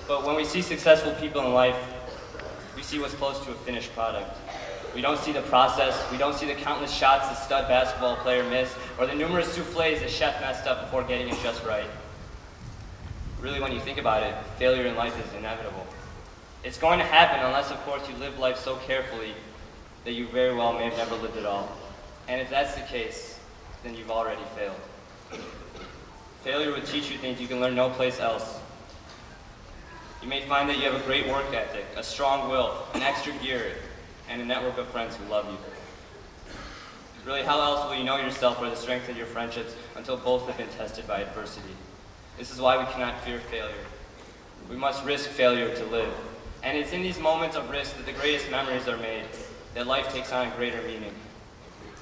But when we see successful people in life, we see what's close to a finished product. We don't see the process, we don't see the countless shots the stud basketball player missed, or the numerous souffles the chef messed up before getting it just right. Really, when you think about it, failure in life is inevitable. It's going to happen unless, of course, you live life so carefully that you very well may have never lived at all. And if that's the case, then you've already failed. Failure will teach you things you can learn no place else. You may find that you have a great work ethic, a strong will, an extra gear, and a network of friends who love you. Really, how else will you know yourself or the strength of your friendships until both have been tested by adversity? This is why we cannot fear failure. We must risk failure to live. And it's in these moments of risk that the greatest memories are made, that life takes on a greater meaning.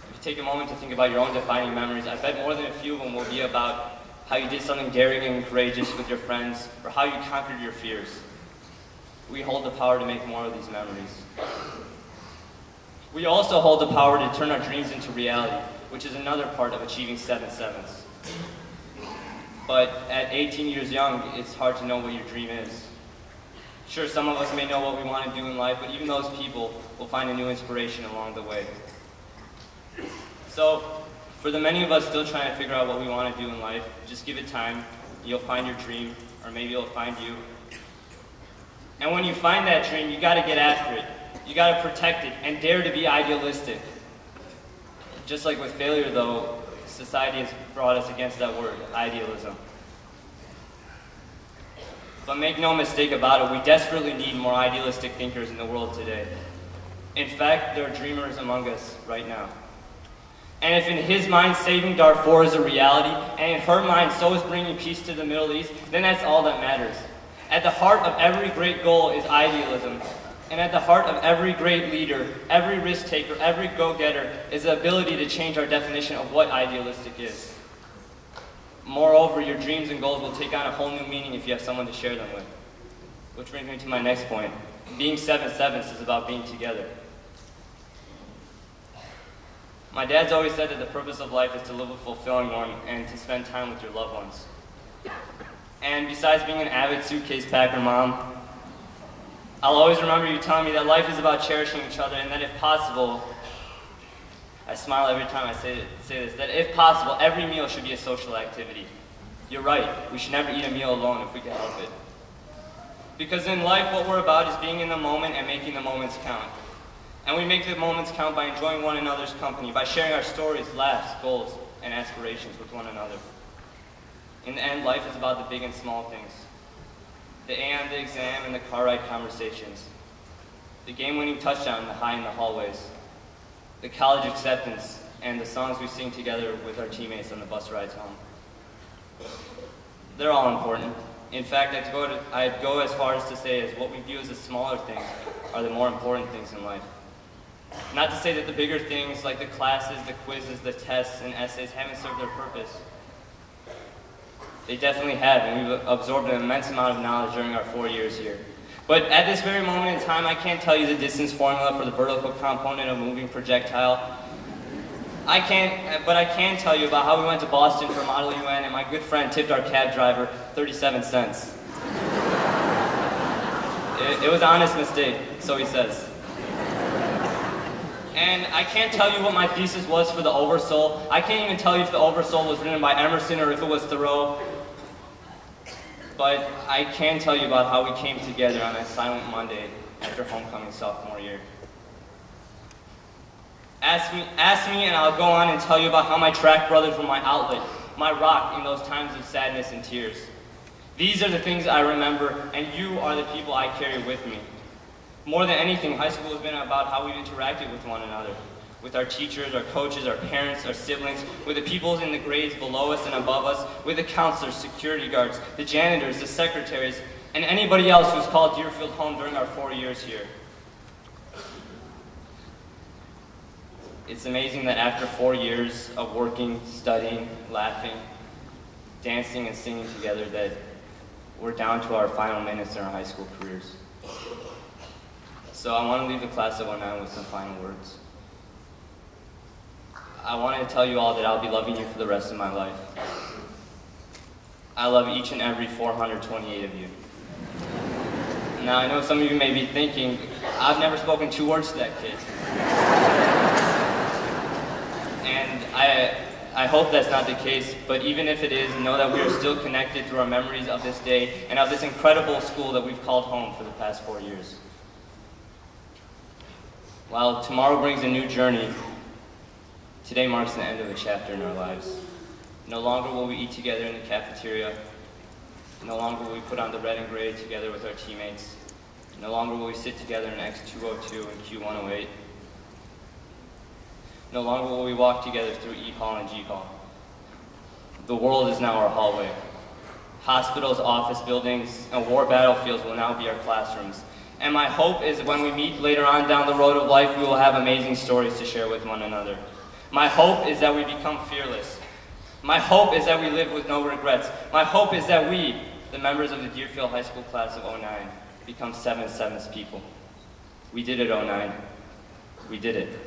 If you take a moment to think about your own defining memories, I bet more than a few of them will be about how you did something daring and courageous with your friends, or how you conquered your fears. We hold the power to make more of these memories. We also hold the power to turn our dreams into reality, which is another part of achieving 7 sevens. But at 18 years young, it's hard to know what your dream is. Sure, some of us may know what we want to do in life, but even those people will find a new inspiration along the way. So, for the many of us still trying to figure out what we want to do in life, just give it time. You'll find your dream, or maybe it'll find you. And when you find that dream, you got to get after it. You got to protect it and dare to be idealistic. Just like with failure, though, society has brought us against that word, idealism. But make no mistake about it, we desperately need more idealistic thinkers in the world today. In fact, there are dreamers among us right now. And if in his mind saving Darfur is a reality, and in her mind so is bringing peace to the Middle East, then that's all that matters. At the heart of every great goal is idealism. And at the heart of every great leader, every risk taker, every go-getter is the ability to change our definition of what idealistic is. Moreover, your dreams and goals will take on a whole new meaning if you have someone to share them with. Which brings me to my next point. Being 7 sevens is about being together. My dad's always said that the purpose of life is to live a fulfilling one and to spend time with your loved ones. And besides being an avid suitcase packer, Mom, I'll always remember you telling me that life is about cherishing each other and that if possible, I smile every time I say this, that if possible, every meal should be a social activity. You're right, we should never eat a meal alone if we can help it. Because in life, what we're about is being in the moment and making the moments count. And we make the moments count by enjoying one another's company, by sharing our stories, laughs, goals, and aspirations with one another. In the end, life is about the big and small things. The A on the exam and the car ride conversations. The game-winning touchdown in the high in the hallways. The college acceptance and the songs we sing together with our teammates on the bus rides home. They're all important. In fact, I'd go as far as to say as what we view as the smaller things are the more important things in life. Not to say that the bigger things like the classes, the quizzes, the tests, and essays haven't served their purpose. They definitely have, and we've absorbed an immense amount of knowledge during our 4 years here. But at this very moment in time, I can't tell you the distance formula for the vertical component of a moving projectile. But I can tell you about how we went to Boston for Model UN, and my good friend tipped our cab driver 37 cents. It was an honest mistake, so he says. And I can't tell you what my thesis was for the Oversoul. I can't even tell you if the Oversoul was written by Emerson or if it was Thoreau. But I can tell you about how we came together on that silent Monday after homecoming sophomore year. Ask me and I'll go on and tell you about how my track brothers were my outlet, my rock in those times of sadness and tears. These are the things I remember, and you are the people I carry with me. More than anything, high school has been about how we've interacted with one another, with our teachers, our coaches, our parents, our siblings, with the people in the grades below us and above us, with the counselors, security guards, the janitors, the secretaries, and anybody else who's called Deerfield home during our 4 years here. It's amazing that after 4 years of working, studying, laughing, dancing, and singing together that we're down to our final minutes in our high school careers. So I want to leave the class of 09 with some final words. I wanted to tell you all that I'll be loving you for the rest of my life. I love each and every 428 of you. Now, I know some of you may be thinking, I've never spoken 2 words to that kid. And I hope that's not the case, but even if it is, know that we are still connected through our memories of this day and of this incredible school that we've called home for the past 4 years. While tomorrow brings a new journey, today marks the end of a chapter in our lives. No longer will we eat together in the cafeteria. No longer will we put on the red and gray together with our teammates. No longer will we sit together in X202 and Q108. No longer will we walk together through E Hall and G Hall. The world is now our hallway. Hospitals, office buildings, and war battlefields will now be our classrooms. And my hope is when we meet later on down the road of life, we will have amazing stories to share with one another. My hope is that we become fearless. My hope is that we live with no regrets. My hope is that we, the members of the Deerfield High School class of '09, become 7/7 people. We did it, '09. We did it.